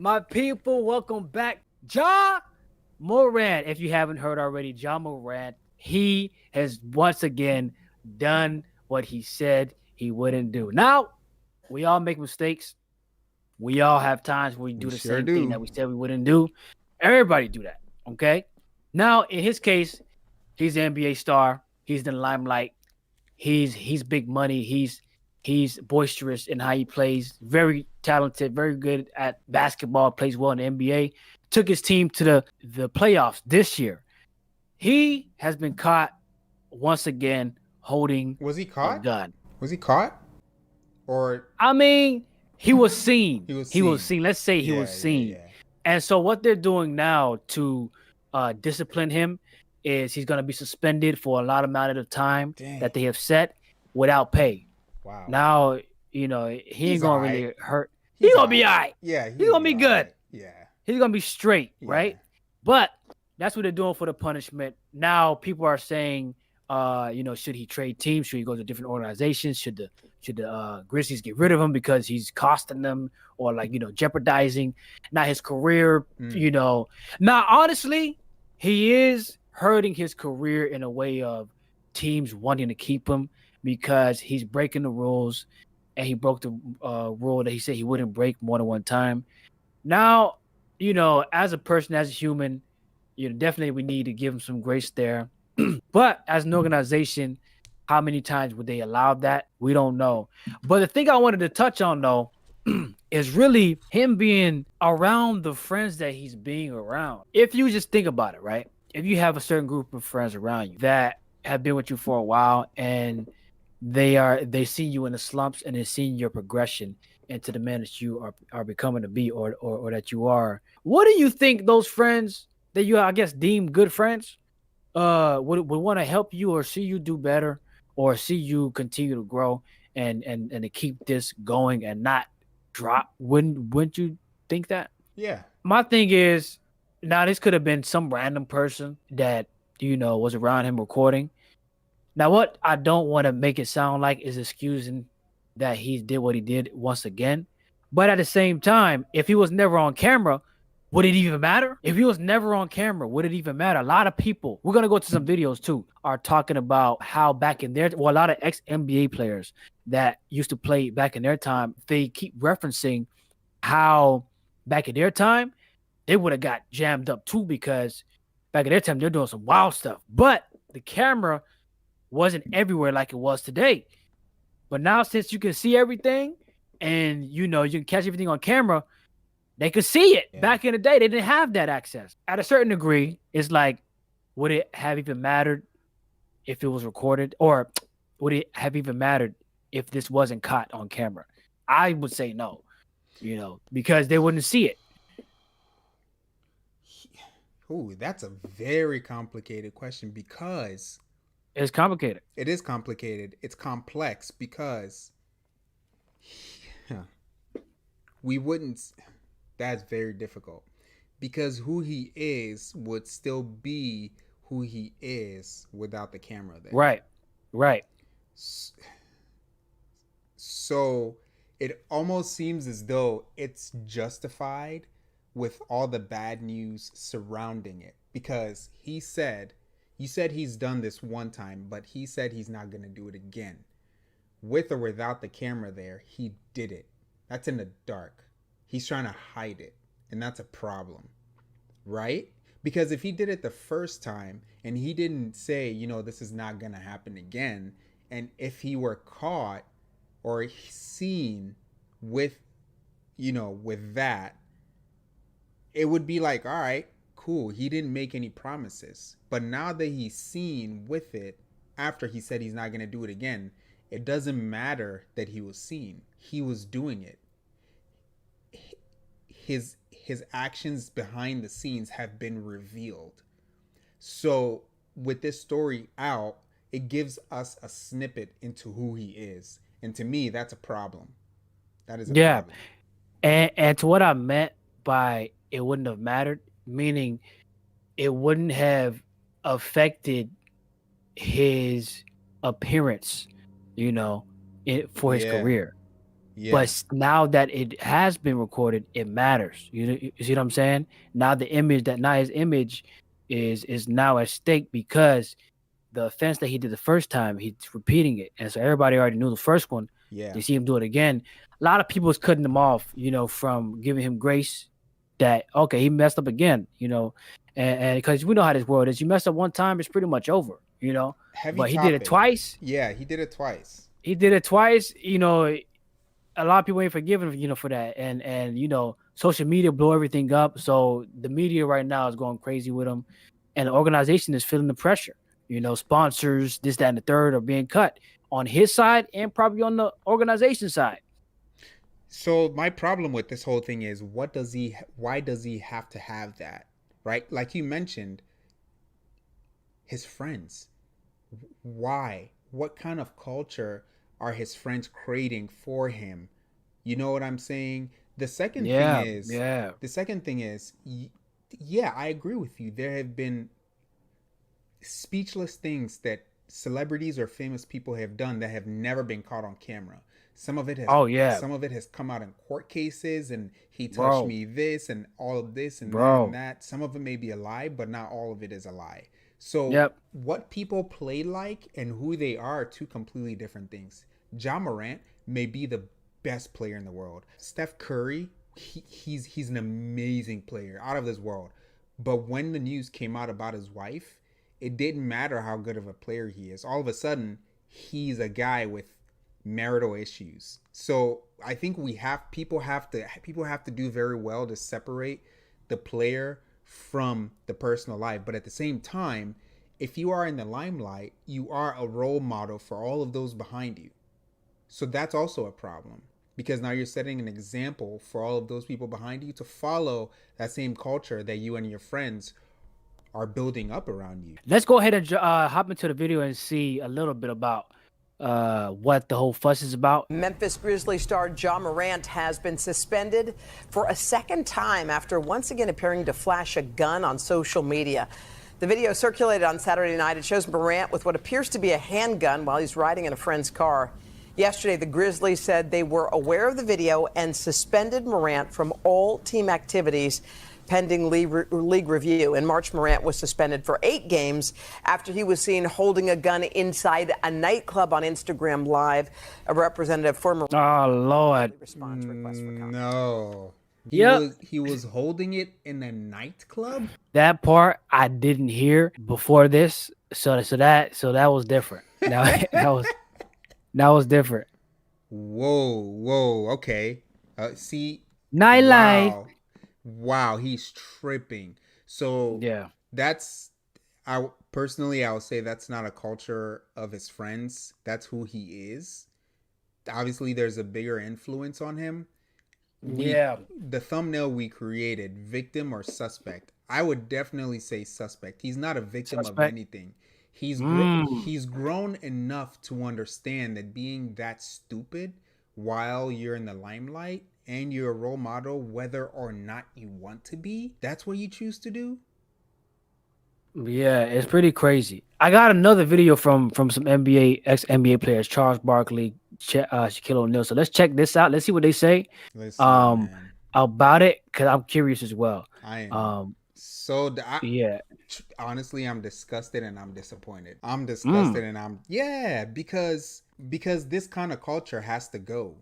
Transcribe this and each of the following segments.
My people, welcome back. MORANT, if you haven't heard already, MORANT, he has once again done what he said he wouldn't do. Now, we all make mistakes. We all have times where we We do the sure same thing do. that we said we wouldn't do. Everybody do that, okay? Now, in his case, he's an NBA star. He's in the limelight. He's big money. He's boisterous in how he plays. Very talented. Very good at basketball. Plays well in the NBA. Took his team to the playoffs this year. He has been caught once again holding Was he a caught? gun. Was he caught? Or I mean, he was seen. he was He was seen? seen. Let's say he was Yeah, yeah, seen. yeah. And so what they're doing now to discipline him is he's going to be suspended for a lot amount of time that Dang. they have set without pay. Wow. Now, he ain't He's gonna alright. really hurt. He's He's gonna be all alright. right. Yeah, He's he'll gonna be be good. alright. Yeah. He's gonna be straight, Yeah. right? But that's what they're doing for the punishment. Now people are saying, should he trade teams? Should he go to different organizations? Should the Grizzlies get rid of him because he's costing them or jeopardizing not his career? Now honestly, he is hurting his career in a way of teams wanting to keep him because he's breaking the rules and he broke the rule that he said he wouldn't break more than one time. Now, as a person, as a human, definitely we need to give him some grace there. But as an organization, how many times would they allow that? We don't know. But the thing I wanted to touch on though is really him being around the friends that he's being around. If you just think about it, right? If you have a certain group of friends around you that have been with you for a while and they see you in the slumps and they see your progression into the man that you are becoming to be or that you are. What do you think those friends that you I guess deem good friends would want to help you or see you do better or see you continue to grow and to keep this going and not drop? Wouldn't you think that? Yeah. My thing is now this could have been some random person that was around him recording. Now, what I don't want to make it sound like is excusing that he did what he did once again. But at the same time, if he was never on camera, would it even matter? If he was never on camera, would it even matter? A lot of people, we're going to go to some videos too, are talking about how back in a lot of ex-NBA players that used to play back in their time, they keep referencing how back in their time, they would have got jammed up too because back in their time, they're doing some wild stuff. But the camera wasn't everywhere like it was today. But now since you can see everything and you can catch everything on camera, they could see it. Yeah. Back in the day, they didn't have that access. At a certain degree, it's like, would it have even mattered if it was recorded? Or would it have even mattered if this wasn't caught on camera? I would say no, because they wouldn't see it. Ooh, that's a very complicated question because it's complicated. It is complicated. It's complex because we wouldn't. That's very difficult because who he is would still be who he is without the camera there. Right. So it almost seems as though it's justified with all the bad news surrounding it because you said he's done this one time, but he said he's not going to do it again. With or without the camera there, he did it. That's in the dark. He's trying to hide it, and that's a problem, right? Because if he did it the first time and he didn't say, this is not going to happen again, and if he were caught or seen with, with that, it would be like, all right, cool, he didn't make any promises. But now that he's seen with it, after he said he's not going to do it again, it doesn't matter that he was seen. He was doing it. His actions behind the scenes have been revealed. So with this story out, it gives us a snippet into who he is. And to me, that's a problem. That is a problem. And to what I meant by it wouldn't have mattered, meaning it wouldn't have affected his appearance, for his career. Yeah. But now that it has been recorded, it matters. You see what I'm saying? Now his image is now at stake because the offense that he did the first time, he's repeating it. And so everybody already knew the first one. Yeah. They see him do it again. A lot of people is cutting him off, from giving him grace that, okay, he messed up again, and because we know how this world is. You mess up one time, it's pretty much over. Heavy But he did it topic. twice. Yeah, he did it twice. He did it twice. A lot of people ain't forgiving him, for that. And social media blow everything up. So the media right now is going crazy with him. And the organization is feeling the pressure. Sponsors, this, that, and the third are being cut on his side and probably on the organization side. So my problem with this whole thing is why does he have to have that? Right? Like you mentioned, his friends. Why? What kind of culture are his friends creating for him? You know what I'm saying? The second thing Yeah, is, yeah. the second thing is, yeah, I agree with you. There have been speechless things that celebrities or famous people have done that have never been caught on camera. Some of it has Oh yeah, some of it has come out in court cases, and he touched bro, me this and all of this and that and bro. that. Some of it may be a lie, but not all of it is a lie. So Yep. what people play like and who they are two completely different things. Ja Morant may be the best player in the world. Steph Curry, he's an amazing player, out of this world. But when the news came out about his wife, it didn't matter how good of a player he is. All of a sudden, he's a guy with marital issues. So I think people have to do very well to separate the player from the personal life. But at the same time, if you are in the limelight, you are a role model for all of those behind you. So that's also a problem, because now you're setting an example for all of those people behind you to follow that same culture that you and your friends are building up around you. Let's go ahead and hop into the video and see a little bit about what the whole fuss is about. Memphis Grizzlies star Ja Morant has been suspended for a second time after once again appearing to flash a gun on social media. The video circulated on Saturday night. It shows Morant with what appears to be a handgun while he's riding in a friend's car. Yesterday, the Grizzlies said they were aware of the video and suspended Morant from all team activities pending league review. In March, Morant was suspended for 8 games after he was seen holding a gun inside a nightclub on Instagram Live. A representative for Morant Oh Lord. response request for comment. No. Yep. He was holding it in a nightclub? That part I didn't hear before this, so that was different. Now that was different. Whoa, okay. See, Nightlife. wow, he's tripping. So Yeah. I would say that's not a culture of his friends. That's who he is. Obviously, there's a bigger influence on him. The thumbnail we created, victim or suspect, I would definitely say suspect. He's not a victim of anything. He's grown enough to understand that being that stupid while you're in the limelight and you're a role model, whether or not you want to be, that's what you choose to do. Yeah, it's pretty crazy. I got another video from some ex-NBA players, Charles Barkley, Shaquille O'Neal. So let's check this out. Let's see what they say about it, because I'm curious as well. I am. Yeah. Honestly, I'm disgusted and I'm disappointed. Because this kind of culture has to go.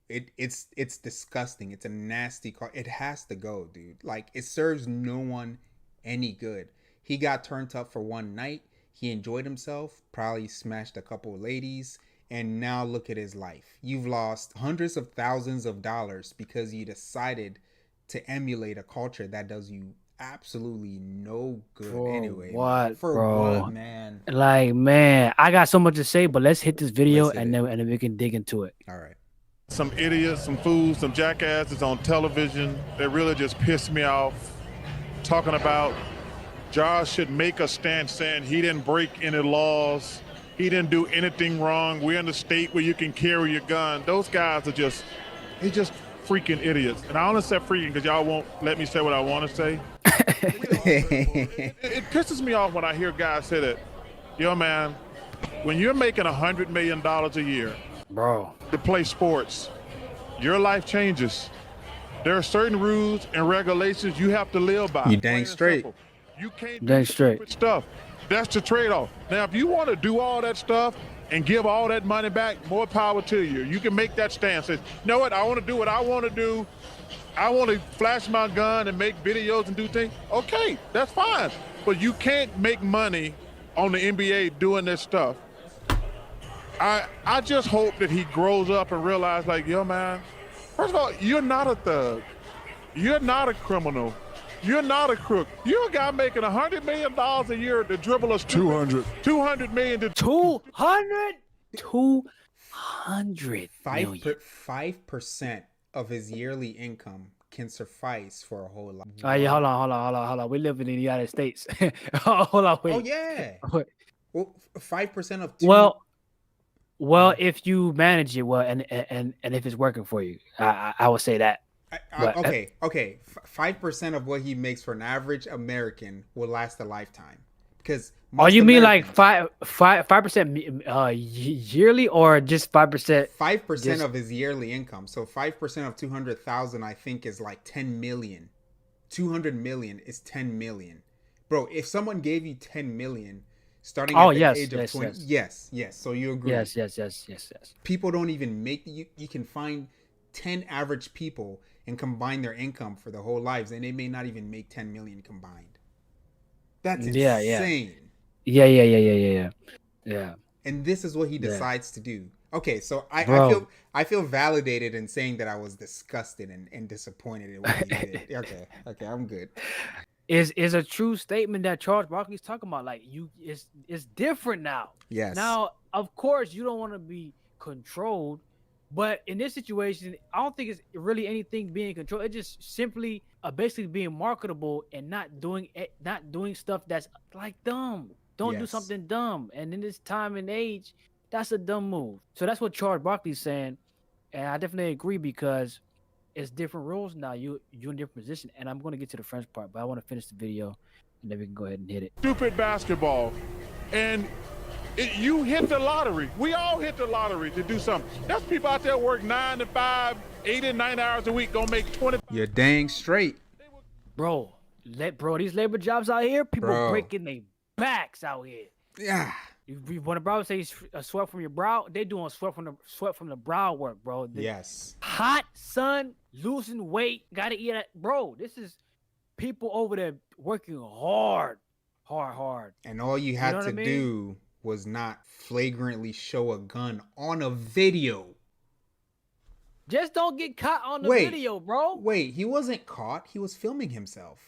It's disgusting. It's a nasty culture. It has to go, dude. Like, it serves no one any good. He got turned up for one night. He enjoyed himself, probably smashed a couple of ladies, and now look at his life. You've lost hundreds of thousands of dollars because you decided to emulate a culture that does you absolutely no good anyway. What, for bro? what, man? Like, man, I got so much to say, but let's hit this video and then we can dig into it. All right. Some idiots, some fools, some jackasses on television that really just pissed me off, talking about Ja should make a stand saying he didn't break any laws. He didn't do anything wrong. We're in a state where you can carry your gun. Those guys are just freaking idiots. And I only say freaking because y'all won't let me say what I want to say. It pisses me off when I hear guys say that, yo, man, when you're making $100 million a year, bro, to play sports, your life changes. There are certain rules and regulations you have to live by. You dang Plain and straight. simple. You can't Dang do straight. stupid stuff. That's the trade-off. Now, if you want to do all that stuff and give all that money back, more power to you. You can make that stance. Say, you know what? I want to do what I want to do. I want to flash my gun and make videos and do things. Okay, that's fine. But you can't make money on the NBA doing this stuff. I just hope that he grows up and realizes, like, yo, man, first of all, you're not a thug. You're not a criminal. You're not a crook. You're a guy making $100 million a year to dribble us 200 million to 200 million. 5% of his yearly income can suffice for a whole life. Yeah, hold on. We live in the United States. Hold on, wait. Oh yeah. Wait. Well, 5% of Well, if you manage it well, and if it's working for you, I would say that. But, okay. 5% of what he makes for an average American will last a lifetime. Because oh, you mean like 5% yearly, or just 5%? 5% of his yearly income. So 5% of 200,000, I think, is like 10 million. 200 million is 10 million, bro. If someone gave you 10 million, starting at the age of 20, yes. So you agree? Yes. People don't even make you. You can find 10 average people and combine their income for their whole lives, and they may not even make 10 million combined. That's insane. Yeah. And this is what he decides to do. Okay, so I feel validated in saying that I was disgusted and disappointed in what he did. Okay, I'm good. Is a true statement that Charles Barkley's talking about. Like, it's different now. Yes. Now, of course, you don't want to be controlled, but in this situation, I don't think it's really anything being controlled. It's just simply basically being marketable and not doing stuff that's like dumb. Don't do something dumb. And in this time and age, that's a dumb move. So that's what Charles Barkley's saying, and I definitely agree, because it's different rules now. You're in a different position, and I'm going to get to the French part, but I want to finish the video, and then we can go ahead and hit it. Stupid basketball, and you hit the lottery. We all hit the lottery to do something. There's people out there work 9 to 5, 8 and 9 hours a week, gonna make 20. You're dang straight, bro. These labor jobs out here, people breaking their backs out here. Yeah. When a brow says sweat from your brow, they doing sweat from the brow work, bro. Yes. Hot sun, losing weight, gotta eat it, bro. This is people over there working hard. And all you had to do was not flagrantly show a gun on a video. Just don't get caught on the video, bro. Wait, he wasn't caught. He was filming himself.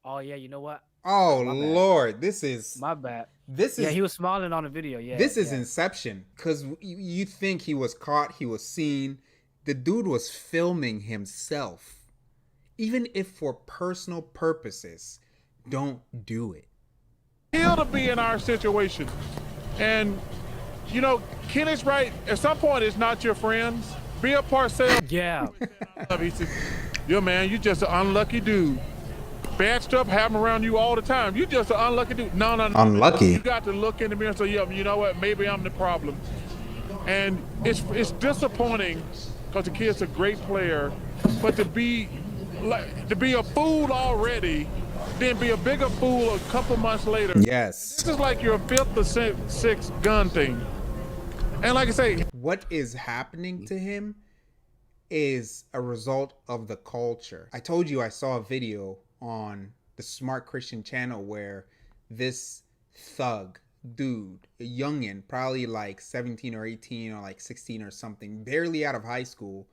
Oh yeah, you know what? Oh Lord, this is my bad. He was smiling on the video. Yeah, this is Inception, because you think he was caught, he was seen. The dude was filming himself. Even if for personal purposes, don't do it. Feel to be in our situation, and you know, Kenny's right. At some point, it's not your friends. Be a Parcells. Yeah. He said, "Yo, man, you just an unlucky dude. Bad stuff happen around you all the time. You just an unlucky dude." No. Unlucky. You got to look in the mirror and say, "Yeah, you know what? Maybe I'm the problem." And it's disappointing, because the kid's a great player, but to be a fool already, then be a bigger fool a couple months later. Yes. This is like your 5th or 6th gun thing. And like I say, what is happening to him is a result of the culture. I told you I saw a video on the Smart Christian channel where this thug dude, a youngin, probably like 17 or 18 or like 16 or something, barely out of high school,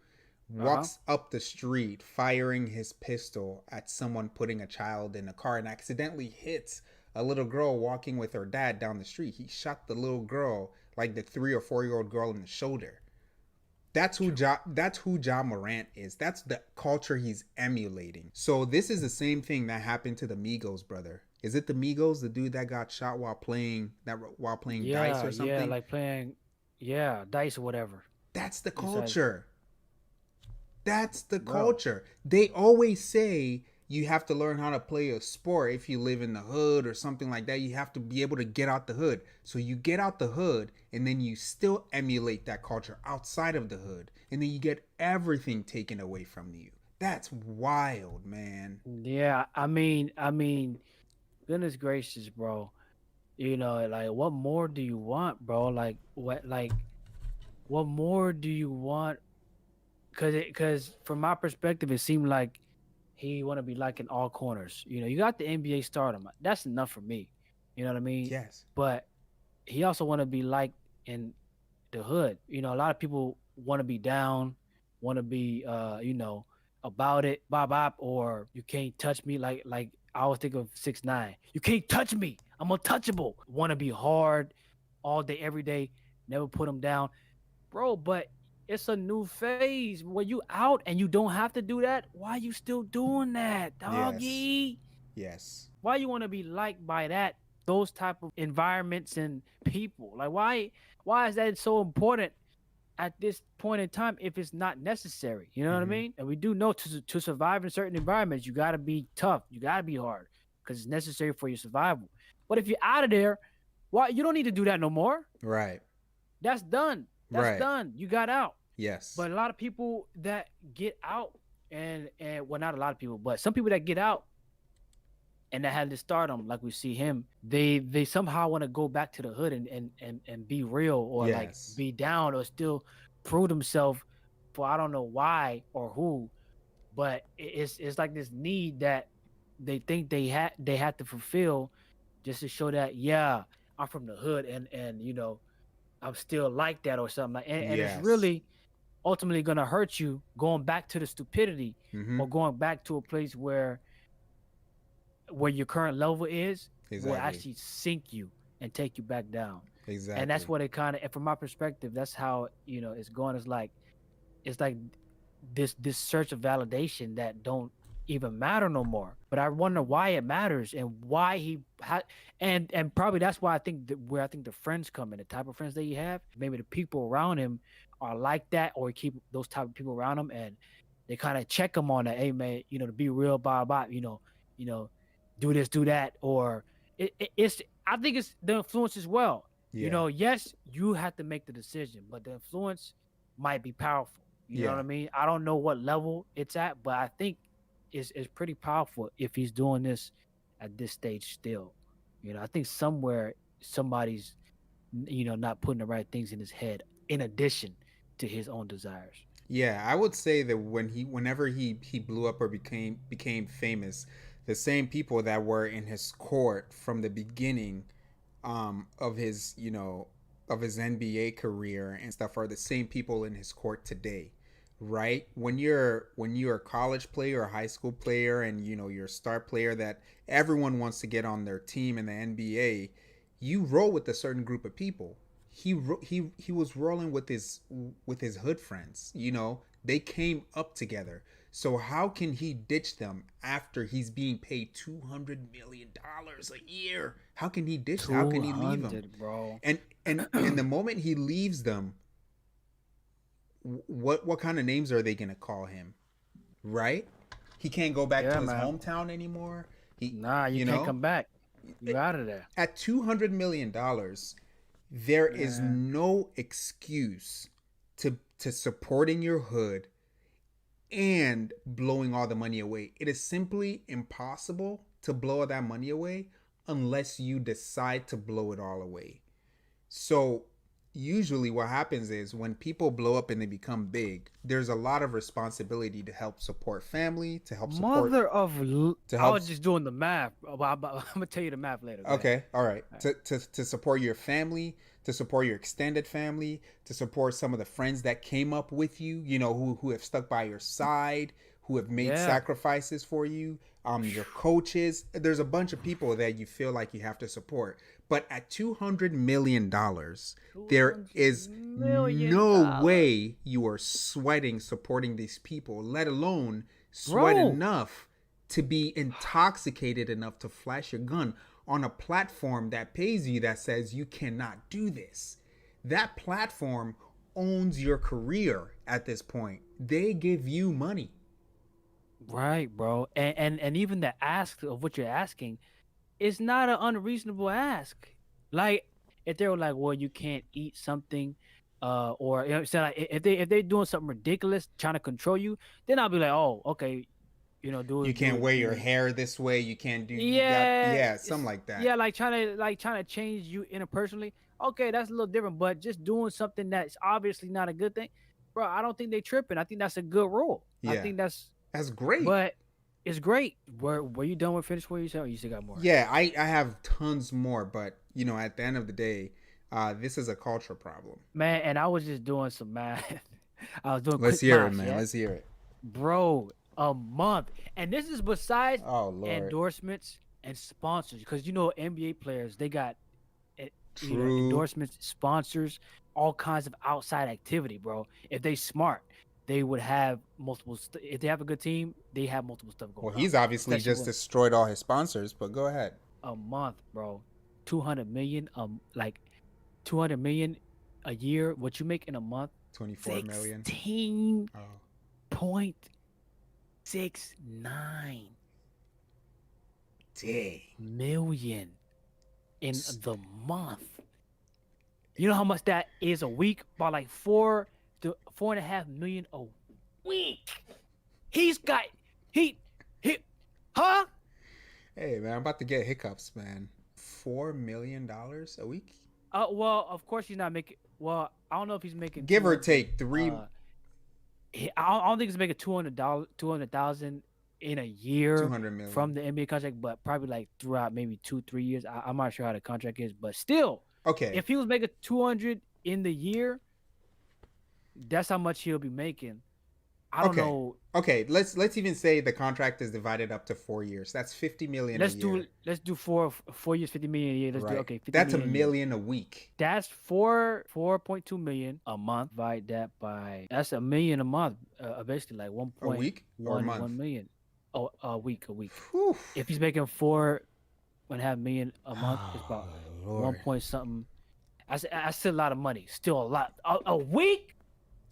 walks up the street firing his pistol at someone putting a child in a car, and accidentally hits a little girl walking with her dad down the street. He shot the little girl, like the 3 or 4-year-old girl, in the shoulder. That's who Ja Morant is. That's the culture he's emulating. So this is the same thing that happened to the Migos brother. Is it the Migos, the dude that got shot while playing dice or something? Yeah, like playing dice or whatever. That's the culture. That's the culture. They always say you have to learn how to play a sport. If you live in the hood or something like that, you have to be able to get out the hood. So you get out the hood, and then you still emulate that culture outside of the hood, and then you get everything taken away from you. That's wild, man. Yeah, I mean, goodness gracious, bro. You know, like what more do you want, bro? What more do you want? Cause from my perspective, it seemed like he want to be like in all corners. You know, you got the NBA stardom. That's enough for me. You know what I mean? Yes. But he also want to be like in the hood. You know, a lot of people want to be down, want to be about it, bop bop, or you can't touch me. Like I always think of 6ix9ine. You can't touch me. I'm untouchable. Want to be hard all day, every day. Never put him down, bro. But it's a new phase where you out and you don't have to do that. Why you still doing that, Yes. doggy? Yes. Why you want to be liked by those type of environments and people? Like why is that so important at this point in time if it's not necessary? You know what I Mm-hmm. mean? And we do know to survive in certain environments, you got to be tough, you got to be hard because it's necessary for your survival. But if you're out of there, why you don't need to do that no more? Right. That's done. That's Right. done. You got out. Yes. But a lot of people that get out and well, not a lot of people, but some people that get out and that had to stardom, like we see him, they somehow want to go back to the hood and be real or like Yes. be down or still prove themselves for I don't know why or who, but it's like this need that they think they had to fulfill just to show that yeah, I'm from the hood and you know I'm still like that or something like and it's Yes. really ultimately gonna hurt you going back to the stupidity Mm-hmm. or going back to a place where your current level is will Exactly. actually sink you and take you back down. And that's Exactly. what it kind of, and from my perspective, that's how, you know, it's going. It's like this search of validation that don't even matter no more. But I wonder why it matters and why he had, and probably that's why I think that where I think the friends come in, the type of friends that you have, maybe the people around him are like that, or keep those type of people around him, and they kind of check him on that. Hey man, you know, to be real, blah blah, you know, do this, do that, or it's. I think it's the influence as well. You Yeah. know, yes, you have to make the decision, but the influence might be powerful. You know what Yeah. I mean? I don't know what level it's at, but I think it's pretty powerful if he's doing this at this stage still. You know, I think somewhere somebody's not putting the right things in his head in addition to his own desires. Yeah, I would say that whenever he blew up or became famous, the same people that were in his court from the beginning of his, of his NBA career and stuff are the same people in his court today. Right? When you're a college player or a high school player and you're a star player that everyone wants to get on their team in the NBA, you roll with a certain group of people. He was rolling with his hood friends. They came up together. So how can he ditch them after he's being paid $200 million a year? How can he ditch them? How can he leave them? 200, bro. And the moment he leaves them, what kind of names are they gonna call him? Right? He can't go back Yeah, to his man. hometown anymore. He, Nah, you you can't know, come back. You out of there. at $200 million, there is Man. no excuse to supporting your hood and blowing all the money away. It is simply impossible to blow all that money away unless you decide to blow it all away. So usually what happens is when people blow up and they become big, there's a lot of responsibility to help support family, to help support Mother of to I help was just doing the math. I'm gonna tell you the math later. Go ahead. Okay, all right. All right. To support your family, to support your extended family, to support some of the friends that came up with you, who have stuck by your side, who have made Yeah. sacrifices for you, your coaches. There's a bunch of people that you feel like you have to support. But at $200 million, there is no $200 million. way you are sweating supporting these people, let alone sweat Bro. enough to be intoxicated enough to flash your gun on a platform that pays you, that says you cannot do this. That platform owns your career at this point. They give you money. Right, bro. And even the ask of what you're asking is not an unreasonable ask. Like if they were like, well, you can't eat something, or you know, what I'm saying, like, if they're doing something ridiculous, trying to control you, then I'll be like, oh, okay, do You it, do can't it, wear your hair this way. You can't do that. Yeah, Yeah, something like that. yeah, like trying to change you interpersonally. Okay, that's a little different, but just doing something that's obviously not a good thing, bro. I don't think they tripping. I think that's a good rule. I Yeah, think that's, that's great. but it's great. Were you done with finish what you said, or you still got more? Yeah, I have tons more, but at the end of the day, this is a culture problem. Man, and I was just doing some math. I was doing Let's quick hear it, math, man. yeah, Let's hear it. bro. A month, and this is besides Oh Lord. endorsements and sponsors, because NBA players, they got True. endorsements, sponsors, all kinds of outside activity, bro. If they smart, they would have multiple. If they have a good team, they have multiple stuff Well, going on. he's obviously Especially just when destroyed all his sponsors, but go ahead. a month, bro, 200 million, like 200 million a year. What you make in a month? 24 million. 16.69 Dang. million in the month. You know how much that is a week? About like 4.5 million a week. He's got he huh? Hey man, I'm about to get hiccups, man. $4 million a week? Well, of course he's not making. Well, I don't know if he's making. Give or take three. I don't think he's making $200,000 in a year 200 million from the NBA contract, but probably like throughout maybe 2-3 years. I'm not sure how the contract is, but still, Okay. if he was making 200 in the year, that's how much he'll be making. I don't know. Okay, let's even say the contract is divided up to 4 years. That's 50 million a year. Let's do 4 years, 50 million a year. Let's right. do okay. 50 That's million $1 million a week. That's 4.2 million a month. Divide that by that's $1 million a month. Basically like 1. A week or a month? 1 million. Oh, a week. Whew. If he's making 4.5 million a month, it's about Lord. 1 point something. That's still a lot of money. Still a lot. A week.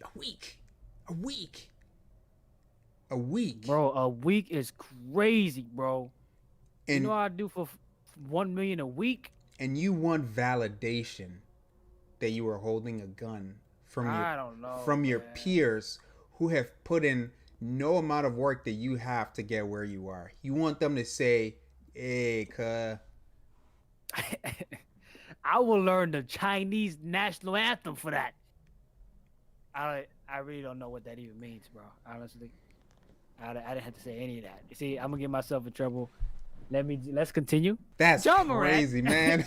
A week. A week. A week. Bro, a week is crazy, bro. And, you know what I do for 1 million a week? And you want validation that you were holding a gun from your peers who have put in no amount of work that you have to get where you are. You want them to say, hey, cuh. I will learn the Chinese national anthem for that. I really don't know what that even means, bro. Honestly. I didn't have to say any of that. You see, I'm gonna get myself in trouble. Let's continue. That's Ja crazy, man.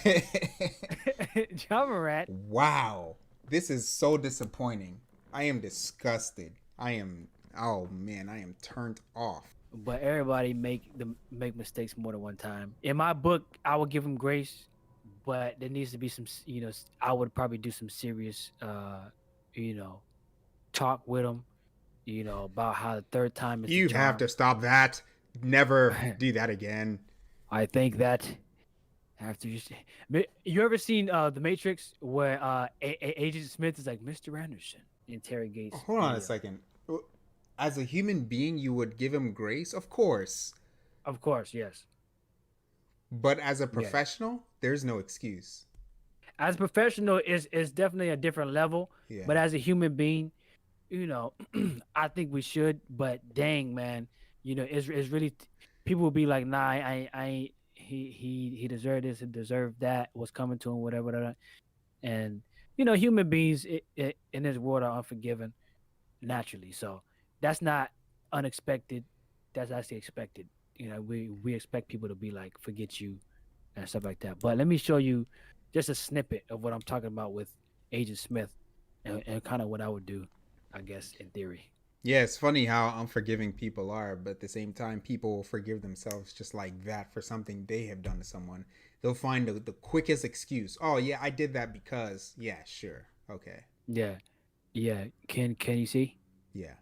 Ja Morant. Wow, this is so disappointing. I am disgusted. Oh man, I am turned off. But everybody make mistakes more than one time. In my book, I would give him grace, but there needs to be some. I would probably do some serious, talk with him. About how the third time is you have to stop that. Never do that again. I think that after you ever seen The Matrix where Agent Smith is like, Mr. Anderson interrogates. Hold on a second. As a human being, you would give him grace, of course. Of course, yes. But as a professional, there's no excuse. As a professional, is definitely a different level. Yeah. But as a human being, I think we should, but dang, man, it's really, people will be like, nah, I ain't, he deserved this and deserved that, what's coming to him, whatever. And, human beings in this world are unforgiven naturally. So that's not unexpected. That's actually expected. We expect people to be like, forget you and stuff like that. But let me show you just a snippet of what I'm talking about with Agent Smith and kind of what I would do, I guess, in theory. Yeah, it's funny how unforgiving people are, but at the same time, people will forgive themselves just like that for something they have done to someone. They'll find the quickest excuse. Oh, yeah, I did that because, yeah, sure. Okay. Yeah. Yeah. Can you see? Yeah.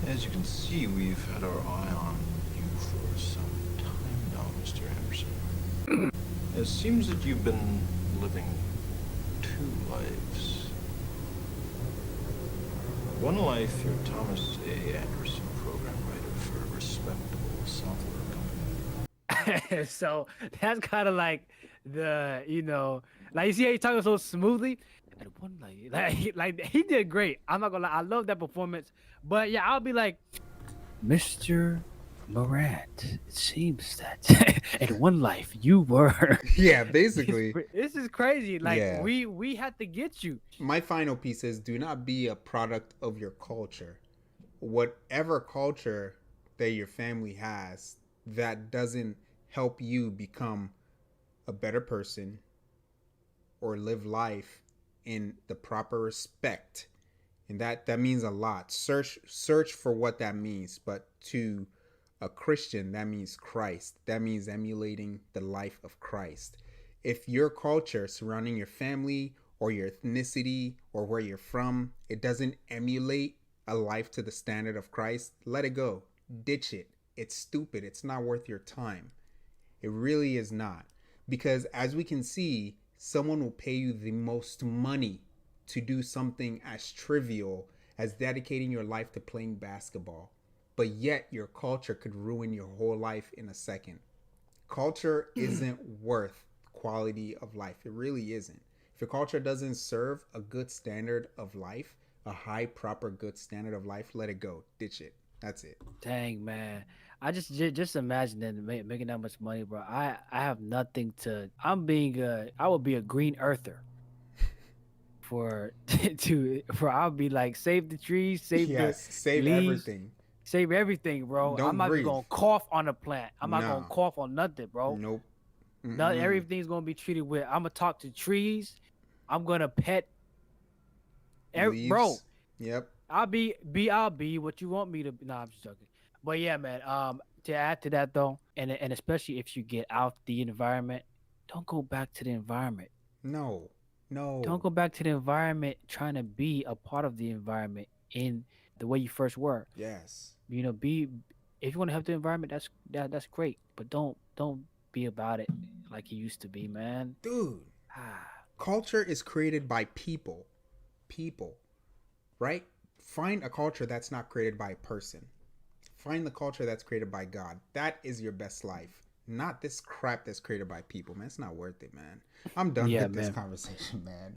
As you can see, we've had our eye on you for some time now, Mr. Anderson. It seems that you've been living two lives. One life, you're Thomas A. Anderson, program writer for a respectable software company. So that's kind of like the, like you see how he's talking so smoothly. And one like he did great. I'm not gonna lie, I love that performance. But yeah, I'll be like, Mr. Morant, it seems that in one life you were. Yeah, basically. This is crazy. Like Yeah. we had to get you. My final piece is, do not be a product of your culture. Whatever culture that your family has that doesn't help you become a better person or live life in the proper respect, and that means a lot. Search for what that means. But to a Christian, that means Christ. That means emulating the life of Christ. If your culture surrounding your family or your ethnicity or where you're from, it doesn't emulate a life to the standard of Christ, let it go. Ditch it. It's stupid. It's not worth your time. It really is not. Because as we can see, someone will pay you the most money to do something as trivial as dedicating your life to playing basketball. But yet your culture could ruin your whole life in a second. Culture isn't worth quality of life. It really isn't. If your culture doesn't serve a good standard of life, a high, proper, good standard of life, let it go. Ditch it. That's it. Dang, man. I just imagine that making that much money, bro. I have nothing to. I would be a green earther for I'll be like, save the trees, save the Save leaves, everything. save everything, bro. Don't I'm not breathe. even gonna cough on the plant. I'm not gonna No. cough on nothing, bro. Nope. Not everything's gonna be treated with. I'm gonna talk to trees. I'm gonna pet. Leaves. Bro, Yep. I'll be what you want me to be. Nah, I'm just joking. But yeah, man. To add to that though, and especially if you get out the environment, don't go back to the environment. No. Don't go back to the environment trying to be a part of the environment in the way you first were. Yes. Be if you want to help the environment, that's great. But don't be about it like you used to be, man. Dude. Culture is created by people. People. Right? Find a culture that's not created by a person. Find the culture that's created by God. That is your best life. Not this crap that's created by people, man. It's not worth it, man. I'm done with this conversation, man.